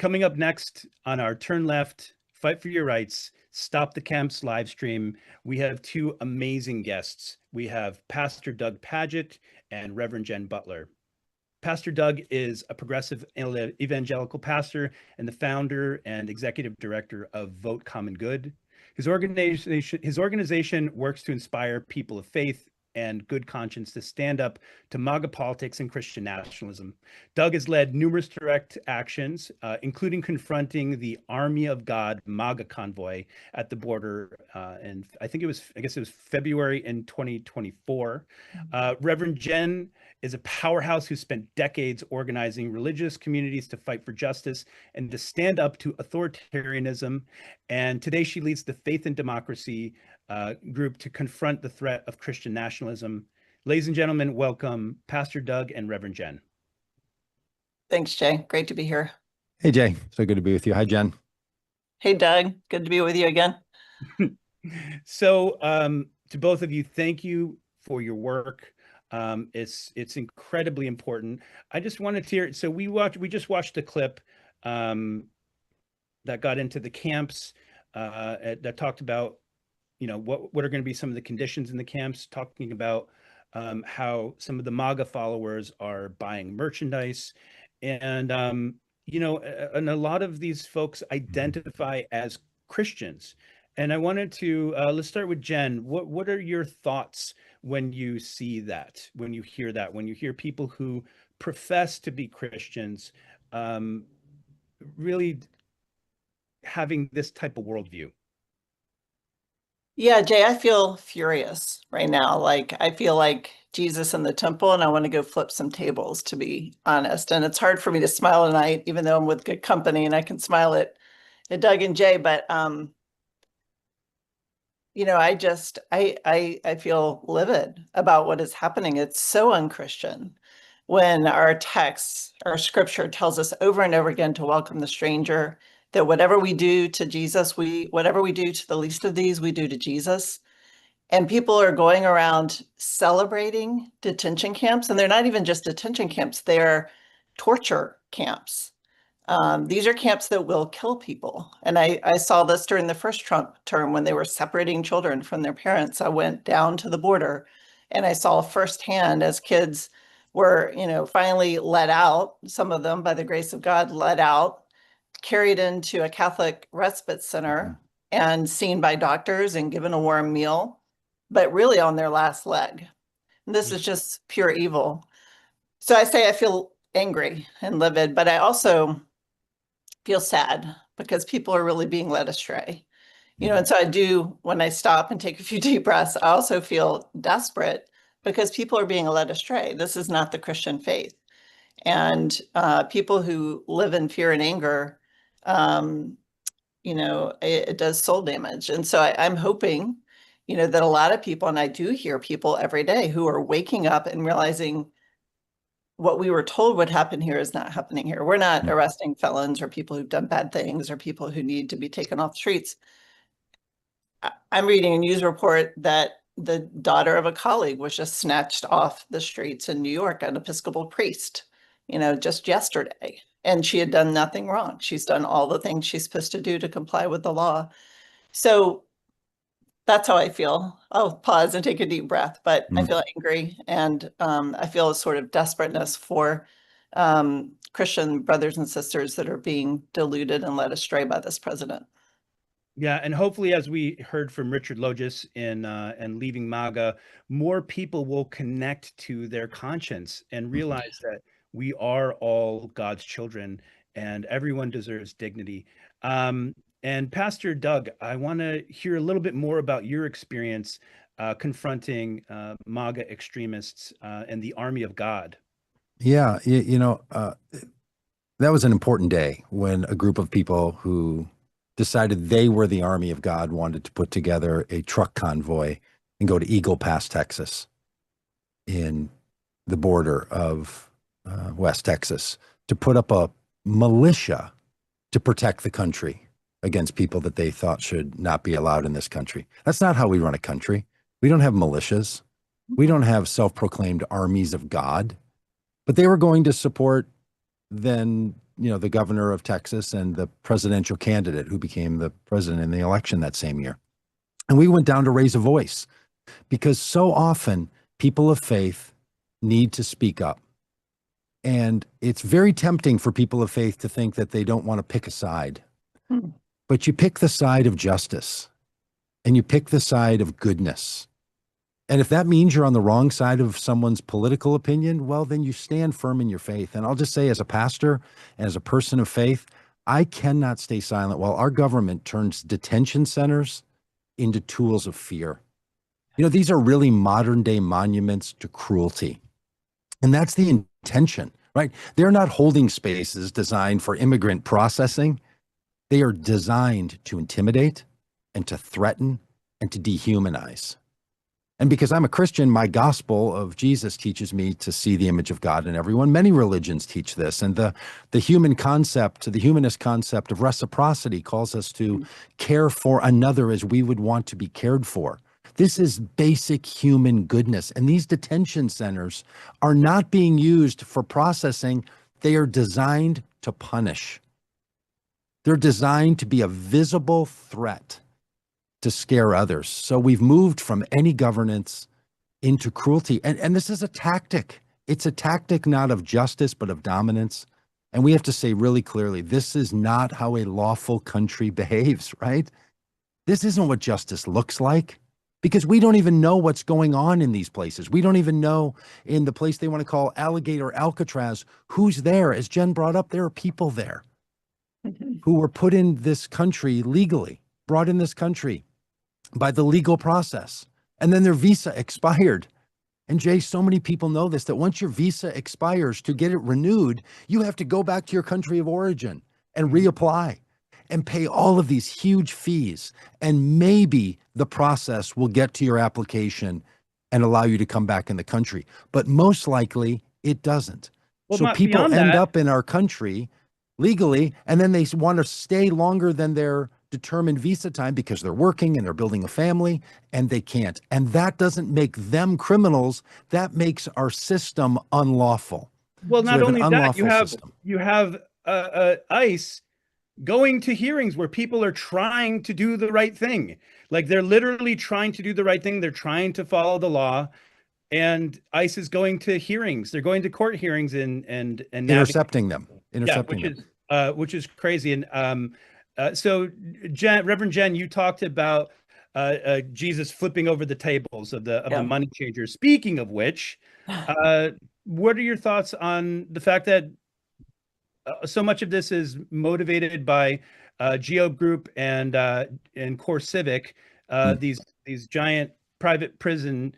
Coming up next on our Turn Left, Fight for Your Rights, Stop the Camps live stream, we have two amazing guests. We have Pastor Doug Pagitt and Reverend Jen Butler. Pastor Doug is a progressive evangelical pastor and the founder and executive director of Vote Common Good. His organization works to inspire people of faith and good conscience to stand up to MAGA politics and Christian nationalism. Doug has led numerous direct actions, including confronting the Army of God MAGA convoy at the border, and I guess it was February in 2024. Reverend Jen is a powerhouse who spent decades organizing religious communities to fight for justice and to stand up to authoritarianism. And today she leads the Faith and Democracy group to confront the threat of Christian nationalism. Ladies and gentlemen, welcome Pastor Doug and Reverend Jen. Thanks, Jay. Great to be here. Hey, Jay. So good to be with you. Hi, Jen. Hey, Doug. Good to be with you again. So to both of you, thank you for your work. It's incredibly important. I just wanted to hear, so we just watched a clip that got into the camps that talked about, what are going to be some of the conditions in the camps, talking about how some of the MAGA followers are buying merchandise. And, and a lot of these folks identify as Christians. And I wanted to, let's start with Jen. What are your thoughts when you see that, when you hear people who profess to be Christians really having this type of worldview? Yeah, Jay, I feel furious right now. Like, I feel like Jesus in the temple, and I want to go flip some tables, to be honest. And it's hard for me to smile tonight, even though I'm with good company and I can smile at Doug and Jay. But, I feel livid about what is happening. It's so unchristian when our text, our scripture tells us over and over again to welcome the stranger, that whatever we do to Jesus, whatever we do to the least of these, we do to Jesus. And people are going around celebrating detention camps, and they're not even just detention camps, they're torture camps. These are camps that will kill people. And I saw this during the first Trump term when they were separating children from their parents. I went down to the border and I saw firsthand as kids were, finally let out, some of them by the grace of God, let out, carried into a Catholic respite center and seen by doctors and given a warm meal, but really on their last leg. And this is just pure evil. So I say I feel angry and livid, but I also feel sad because people are really being led astray. And so I do, when I stop and take a few deep breaths, I also feel desperate because people are being led astray. This is not the Christian faith. And people who live in fear and anger, it does soul damage. And so I'm hoping, that a lot of people, and I do hear people every day who are waking up and realizing what we were told would happen here is not happening here. We're not arresting felons or people who've done bad things or people who need to be taken off the streets. I'm reading a news report that the daughter of a colleague was just snatched off the streets in New York, an Episcopal priest, just yesterday. And she had done nothing wrong. She's done all the things she's supposed to do to comply with the law. So that's how I feel. I'll pause and take a deep breath, but I feel angry, and I feel a sort of desperateness for Christian brothers and sisters that are being deluded and led astray by this president. Yeah, and hopefully, as we heard from Richard Logis in and Leaving MAGA, more people will connect to their conscience and realize that we are all God's children and everyone deserves dignity. And Pastor Doug, I want to hear a little bit more about your experience confronting MAGA extremists and the Army of God. Yeah, that was an important day when a group of people who decided they were the Army of God wanted to put together a truck convoy and go to Eagle Pass, Texas, in the border of West Texas, to put up a militia to protect the country against people that they thought should not be allowed in this country. That's not how we run a country. We don't have militias. We don't have self-proclaimed armies of God. But they were going to support then the governor of Texas and the presidential candidate who became the president in the election that same year. And we went down to raise a voice because so often people of faith need to speak up. And it's very tempting for people of faith to think that they don't want to pick a side. But you pick the side of justice and you pick the side of goodness. And if that means you're on the wrong side of someone's political opinion, well, then you stand firm in your faith. And I'll just say, as a pastor and as a person of faith, I cannot stay silent while our government turns detention centers into tools of fear. These are really modern day monuments to cruelty. And that's the intention, right? They're not holding spaces designed for immigrant processing. They are designed to intimidate and to threaten and to dehumanize. And because I'm a Christian, my gospel of Jesus teaches me to see the image of God in everyone. Many religions teach this. And the humanist concept of reciprocity calls us to care for another as we would want to be cared for. This is basic human goodness. And these detention centers are not being used for processing. They are designed to punish. They're designed to be a visible threat to scare others. So we've moved from any governance into cruelty. And this is a tactic. It's a tactic not of justice, but of dominance. And we have to say really clearly, this is not how a lawful country behaves, right? This isn't what justice looks like, because we don't even know what's going on in these places. We don't even know in the place they want to call Alligator Alcatraz, who's there. As Jen brought up, there are people there who were put in this country legally, brought in this country by the legal process, and then their visa expired. And Jay, so many people know this, that once your visa expires, to get it renewed, you have to go back to your country of origin and reapply and pay all of these huge fees. And maybe the process will get to your application and allow you to come back in the country. But most likely it doesn't. Well, so people end that, up in our country legally, and then they want to stay longer than their determined visa time because they're working and they're building a family, and they can't. And that doesn't make them criminals. That makes our system unlawful. Well, not only that, you have ICE going to hearings where people are trying to do the right thing. Like, they're literally trying to do the right thing. They're trying to follow the law. And ICE is going to hearings. They're going to court hearings and intercepting them. Which is crazy. And so, Reverend Jen, you talked about Jesus flipping over the tables of the money changers. Speaking of which, what are your thoughts on the fact that so much of this is motivated by Geo Group and Core Civic, these giant private prison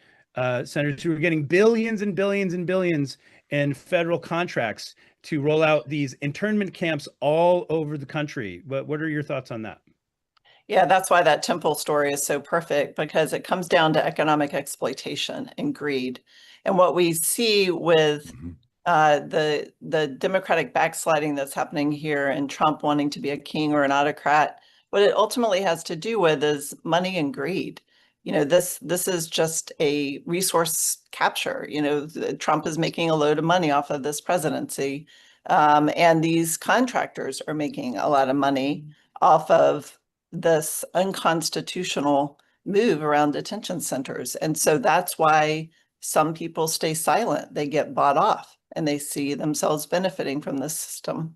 centers who are getting billions and billions and billions in federal contracts to roll out these internment camps all over the country? What are your thoughts on that? Yeah, that's why that temple story is so perfect, because it comes down to economic exploitation and greed. And what we see with the democratic backsliding that's happening here and Trump wanting to be a king or an autocrat, what it ultimately has to do with is money and greed. This is just a resource capture. Trump is making a load of money off of this presidency. And these contractors are making a lot of money off of this unconstitutional move around detention centers. And so that's why some people stay silent. They get bought off and they see themselves benefiting from this system.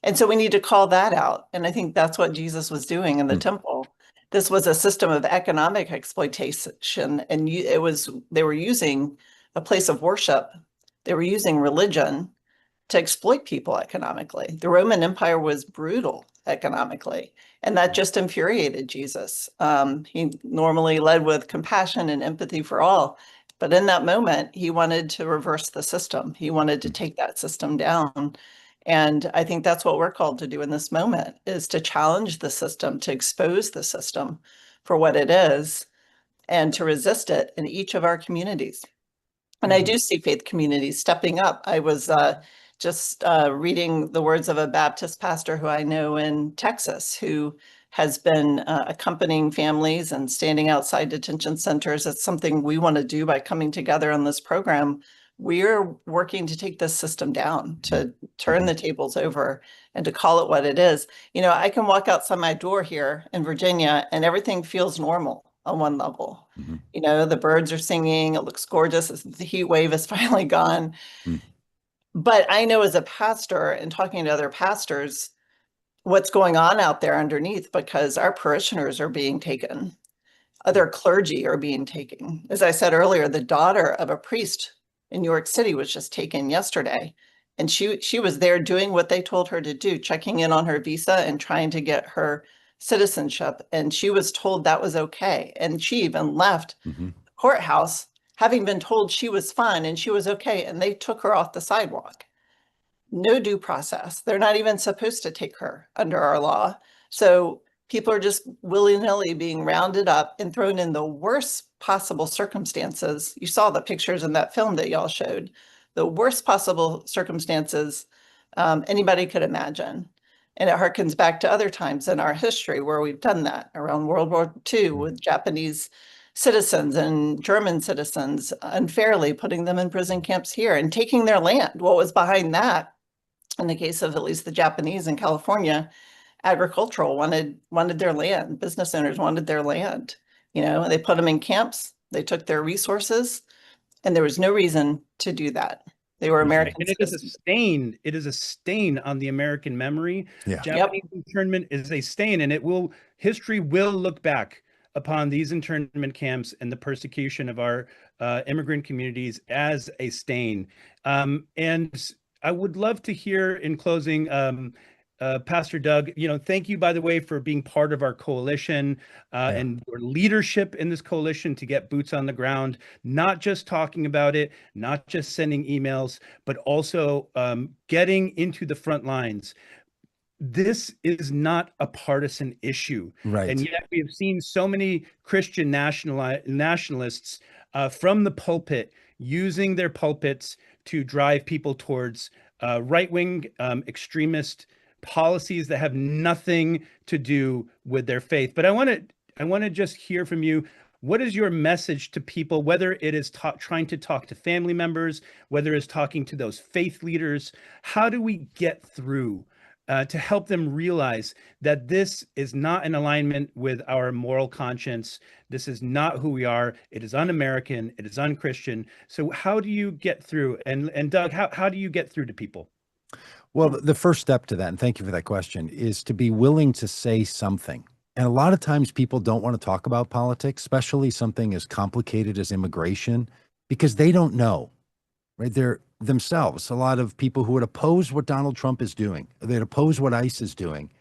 And so we need to call that out. And I think that's what Jesus was doing in the temple. This was a system of economic exploitation, and they were using a place of worship. They were using religion to exploit people economically. The Roman Empire was brutal economically, and that just infuriated Jesus. He normally led with compassion and empathy for all, but in that moment, he wanted to reverse the system. He wanted to take that system down. And I think that's what we're called to do in this moment, is to challenge the system, to expose the system for what it is, and to resist it in each of our communities. And I do see faith communities stepping up. I was just reading the words of a Baptist pastor who I know in Texas, who has been accompanying families and standing outside detention centers. It's something we want to do by coming together on this program we're working to take this system down, to turn the tables over and to call it what it is. You know, I can walk outside my door here in Virginia and everything feels normal on one level. You know, the birds are singing, it looks gorgeous, the heat wave is finally gone. But I know as a pastor and talking to other pastors, what's going on out there underneath, because our parishioners are being taken. Other clergy are being taken. As I said earlier, the daughter of a priest in New York City was just taken yesterday. And she was there doing what they told her to do, checking in on her visa and trying to get her citizenship. And she was told that was okay. And she even left the courthouse having been told she was fine and she was okay. And they took her off the sidewalk. No due process. They're not even supposed to take her under our law. So people are just willy-nilly being rounded up and thrown in the worst possible circumstances. You saw the pictures in that film that y'all showed. The worst possible circumstances anybody could imagine. And it harkens back to other times in our history where we've done that, around World War II with Japanese citizens and German citizens unfairly putting them in prison camps here and taking their land. What was behind that, in the case of at least the Japanese in California, agricultural wanted their land. Business owners wanted their land. You know, they put them in camps, they took their resources, and there was no reason to do that. They were American and it is a stain. It is a stain on the American memory. Yeah. Japanese internment is a stain, and history will look back upon these internment camps and the persecution of our immigrant communities as a stain. And I would love to hear in closing, Pastor Doug, thank you, by the way, for being part of our coalition and your leadership in this coalition to get boots on the ground, not just talking about it, not just sending emails, but also getting into the front lines. This is not a partisan issue. Right. And yet we have seen so many Christian nationalists from the pulpit using their pulpits to drive people towards right-wing extremist policies that have nothing to do with their faith. But I want to just hear from you. What is your message to people, whether it is trying to talk to family members, whether it's talking to those faith leaders? How do we get through to help them realize that this is not in alignment with our moral conscience? This is not who we are. It is un-American. It is un-Christian. So how do you get through? And Doug, how do you get through to people? Well, the first step to that, and thank you for that question, is to be willing to say something. And a lot of times people don't want to talk about politics, especially something as complicated as immigration, because they don't know, right? They're themselves, a lot of people who would oppose what Donald Trump is doing, they'd oppose what ICE is doing.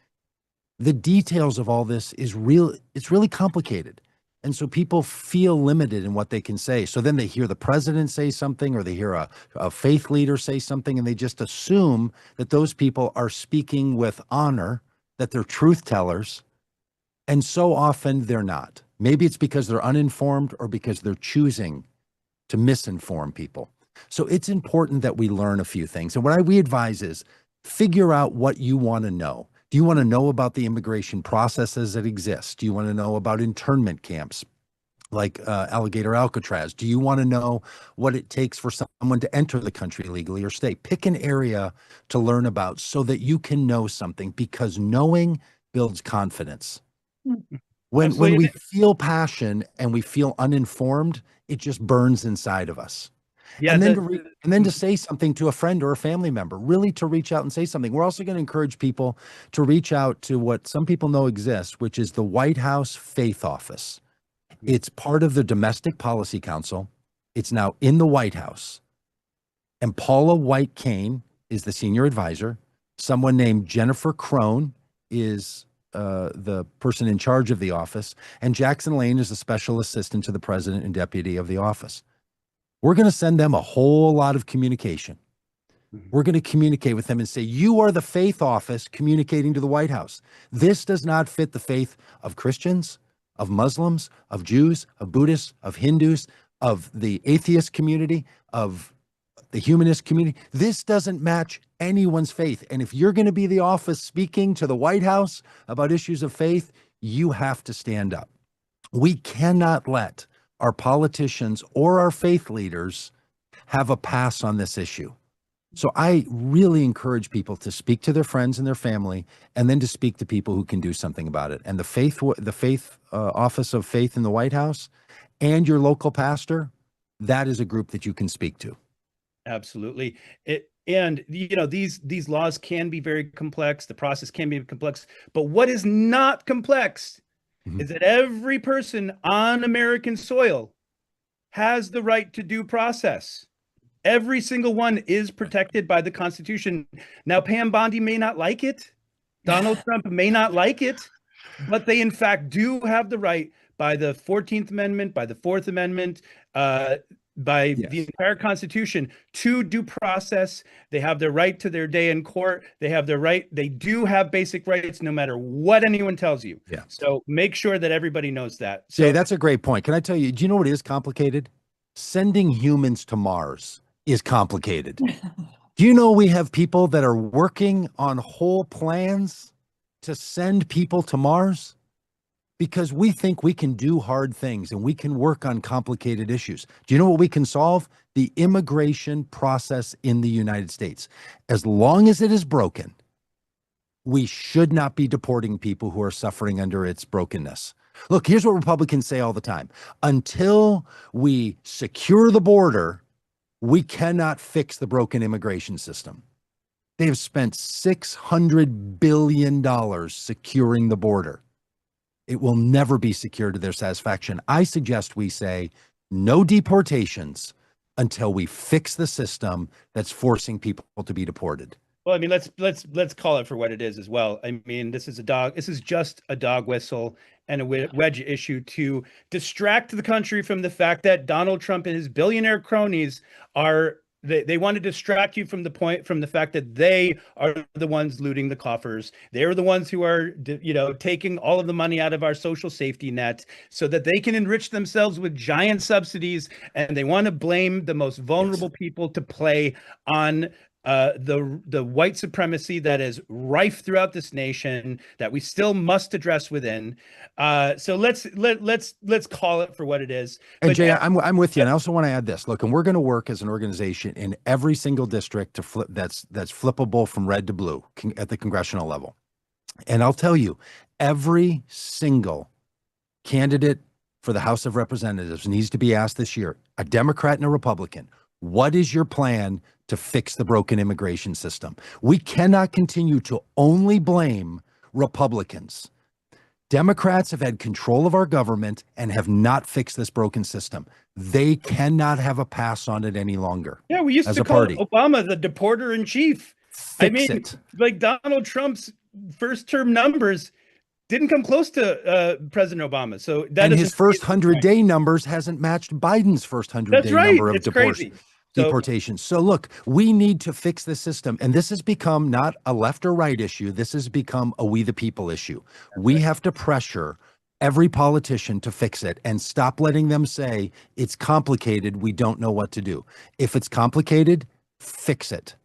The details of all this it's really complicated. And so people feel limited in what they can say. So then they hear the president say something, or they hear a faith leader say something, and they just assume that those people are speaking with honor, that they're truth tellers. And so often they're not. Maybe it's because they're uninformed or because they're choosing to misinform people. So it's important that we learn a few things. And what we advise is figure out what you want to know. Do you want to know about the immigration processes that exist? Do you want to know about internment camps like Alligator Alcatraz? Do you want to know what it takes for someone to enter the country legally or stay? Pick an area to learn about so that you can know something, because knowing builds confidence. When we feel passion and we feel uninformed, it just burns inside of us. Yeah, and then to say something to a friend or a family member, really to reach out and say something. We're also going to encourage people to reach out to what some people know exists, which is the White House Faith Office. It's part of the Domestic Policy Council. It's now in the White House. And Paula White Cain is the senior advisor. Someone named Jennifer Crone is the person in charge of the office. And Jackson Lane is the special assistant to the president and deputy of the office. We're going to send them a whole lot of communication. We're going to communicate with them and say, you are the faith office communicating to the White House. This does not fit the faith of Christians, of Muslims, of Jews, of Buddhists, of Hindus, of the atheist community, of the humanist community. This doesn't match anyone's faith. And if you're going to be the office speaking to the White House about issues of faith, you have to stand up. We cannot let our politicians or our faith leaders have a pass on this issue. So I really encourage people to speak to their friends and their family, and then to speak to people who can do something about it. And the faith office of faith in the White House and your local pastor, that is a group that you can speak to. Absolutely. And these laws can be very complex. The process can be complex, but what is not complex is that every person on American soil has the right to due process. Every single one is protected by the Constitution. Now, Pam Bondi may not like it. Donald Trump may not like it, but they in fact do have the right by the 14th Amendment, by the Fourth Amendment, by the entire Constitution to due process. They have their right to their day in court. They have their right. They do have basic rights no matter what anyone tells you. Yeah. So make sure that everybody knows that. So Jay, that's a great point. Can I tell you, do you know what is complicated? Sending humans to Mars is complicated. Do you know we have people that are working on whole plans to send people to Mars? Because we think we can do hard things and we can work on complicated issues. Do you know what we can solve? The immigration process in the United States. As long as it is broken, we should not be deporting people who are suffering under its brokenness. Look, here's what Republicans say all the time. Until we secure the border, we cannot fix the broken immigration system. They have spent $600 billion securing the border. It will never be secured to their satisfaction. I suggest we say no deportations until we fix the system that's forcing people to be deported. Well, I mean, let's call it for what it is as well. I mean, this is just a dog whistle and a wedge issue to distract the country from the fact that Donald Trump and his billionaire cronies they want to distract you from the fact that they are the ones looting the coffers. They're the ones who are, taking all of the money out of our social safety net so that they can enrich themselves with giant subsidies. And they want to blame the most vulnerable people to play on the white supremacy that is rife throughout this nation that we still must address within. So let's call it for what it is. And but Jay, I'm with you. And I also want to add this. Look, and we're going to work as an organization in every single district to flip that's flippable from red to blue at the congressional level. And I'll tell you, every single candidate for the House of Representatives needs to be asked this year, a Democrat and a Republican, what is your plan to fix the broken immigration system? We cannot continue to only blame Republicans. Democrats have had control of our government and have not fixed this broken system. They cannot have a pass on it any longer. Yeah, we used to call Obama the deporter in chief. Fix it. Like Donald Trump's first term numbers didn't come close to President Obama. So that and his first 100-day numbers hasn't matched Biden's first 100-day number of deportations. So look, we need to fix the system. And this has become not a left or right issue. This has become a we the people issue. We have to pressure every politician to fix it and stop letting them say it's complicated. We don't know what to do. If it's complicated, fix it.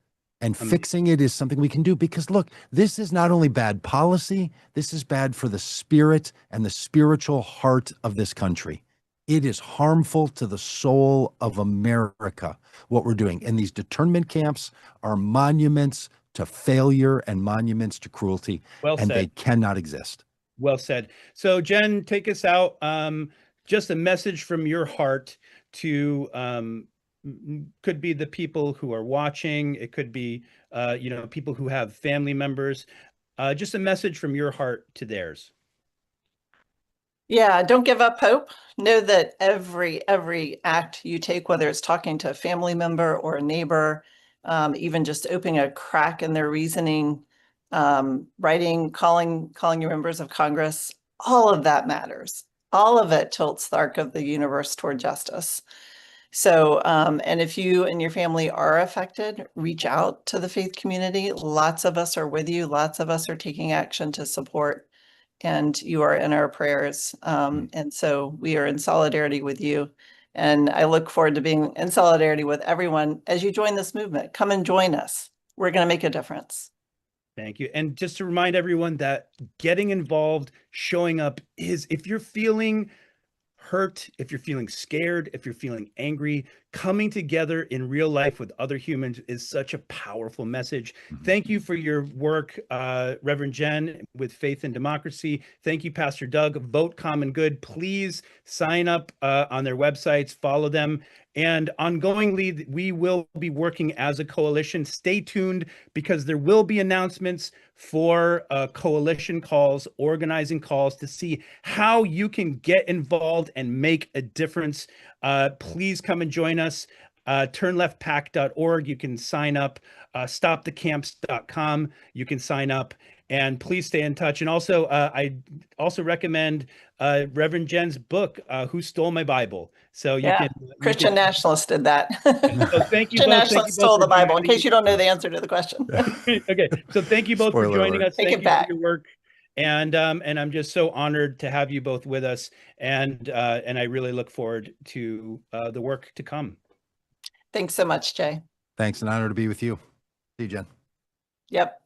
And fixing it is something we can do because look, this is not only bad policy, this is bad for the spirit and the spiritual heart of this country. It is harmful to the soul of America, what we're doing. And these internment camps are monuments to failure and monuments to cruelty, and they cannot exist. Well said. So Jen, take us out. Just a message from your heart to could be the people who are watching. It could be, people who have family members. Just a message from your heart to theirs. Yeah, don't give up hope. Know that every act you take, whether it's talking to a family member or a neighbor, even just opening a crack in their reasoning, writing, calling your members of Congress, all of that matters. All of it tilts the arc of the universe toward justice. So, and if you and your family are affected, reach out to the faith community. Lots of us are with you. Lots of us are taking action to support, and you are in our prayers. And so we are in solidarity with you. And I look forward to being in solidarity with everyone as you join this movement. Come and join us. We're going to make a difference. Thank you. And just to remind everyone that getting involved, showing up is, if you're feeling hurt, if you're feeling scared, if you're feeling angry, coming together in real life with other humans is such a powerful message. Thank you for your work, Reverend Jen, with Faith and Democracy. Thank you, Pastor Doug. Vote Common Good. Please sign up on their websites, follow them. And ongoingly, we will be working as a coalition. Stay tuned, because there will be announcements for coalition calls, organizing calls, to see how you can get involved and make a difference. Please come and join us. Turnleftpac.org. You can sign up. Stopthecamps.com. You can sign up. And please stay in touch. And also, I also recommend Reverend Jen's book, Who Stole My Bible? So you can. Christian nationalists did that. So thank you Christian both. nationalists stole the Bible, in case you don't know the answer to the question. Okay, so thank you both for joining us. Take Thank it you back. for your work. And I'm just so honored to have you both with us. And I really look forward to the work to come. Thanks so much, Jay. Thanks. An honor to be with you. See you, Jen. Yep.